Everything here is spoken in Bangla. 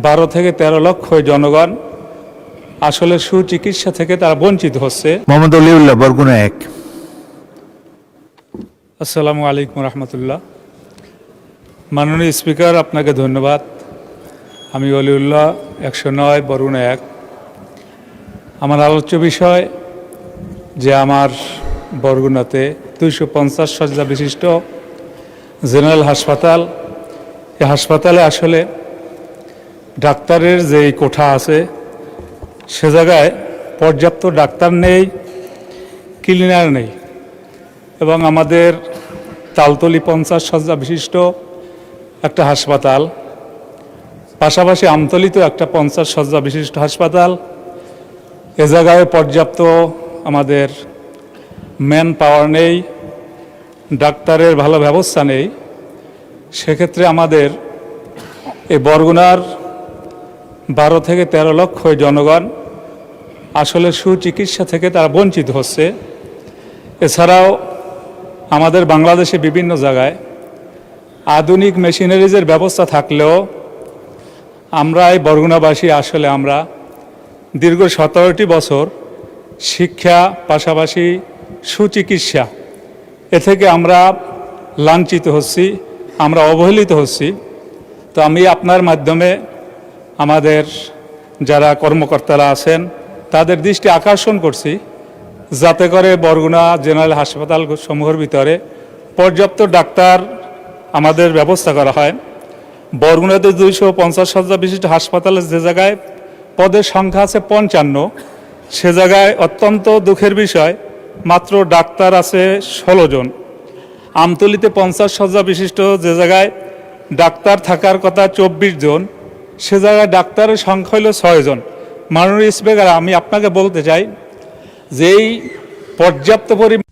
12 থেকে 13 লক্ষ জনগণ আসলে সুচিকিৎসা থেকে তারা বঞ্চিত হচ্ছে। মোহাম্মদ অলিউল্লাহ, বরগুনা 1। আসসালামু আলাইকুম রহমতুল্লাহ। মাননীয় স্পিকার, আপনাকে ধন্যবাদ। আমি অলিউল্লাহ, 109, বরগুনা 1। আমার আলোচ্য বিষয় যে আমার বরগুনাতে 250 শয্যা বিশিষ্ট জেনারেল হাসপাতাল, এই হাসপাতালে আসলে ডাক্তারের যে কোঠা আছে সে জায়গায় পর্যাপ্ত ডাক্তার নেই, ক্লিনার নেই। এবং আমাদের তালতলি 50 শয্যা বিশিষ্ট একটা হাসপাতাল, পাশাপাশি আমতলিতেও একটা 50 শয্যা বিশিষ্ট হাসপাতাল। এ জায়গায় পর্যাপ্ত আমাদের ম্যান পাওয়ার নেই, ডাক্তারের ভালো ব্যবস্থা নেই। সেক্ষেত্রে আমাদের এই বরগুনার 12 থেকে 13 লক্ষ জনগণ আসলে সুচিকিৎসা থেকে তারা বঞ্চিত হচ্ছে। এছাড়াও আমাদের বাংলাদেশে বিভিন্ন জায়গায় আধুনিক মেশিনারিজের ব্যবস্থা থাকলেও আমরা এই বরগুনাবাসী আসলে আমরা দীর্ঘ 17টি বছর শিক্ষা পাশাপাশি সুচিকিৎসা এ থেকে আমরা লাঞ্ছিত হচ্ছি, আমরা অবহেলিত হচ্ছি। তো আমি আপনার মাধ্যমে আমাদের যারা কর্মকর্তারা আছেন তাদের দৃষ্টি আকর্ষণ করছি, যাতে করে বরগুনা জেনারেল হাসপাতাল সমূহের ভিতরে পর্যাপ্ত ডাক্তার আমাদের ব্যবস্থা করা হয়। বরগুনাতে 250 শয্যা বিশিষ্ট হাসপাতালের যে জায়গায় পদের সংখ্যা আছে 55, সে জায়গায় অত্যন্ত দুঃখের বিষয় মাত্র ডাক্তার আছে 16 জন। আমতলিতে 50 শয্যা বিশিষ্ট যে জায়গায় ডাক্তার থাকার কথা 24 জন, সে জায়গায় ডাক্তারের সংখ্যা হলো 6 জন। মাননীয় স্পিকার, আমি আপনাকে বলতে চাই যে এই পর্যাপ্ত পরিমাণ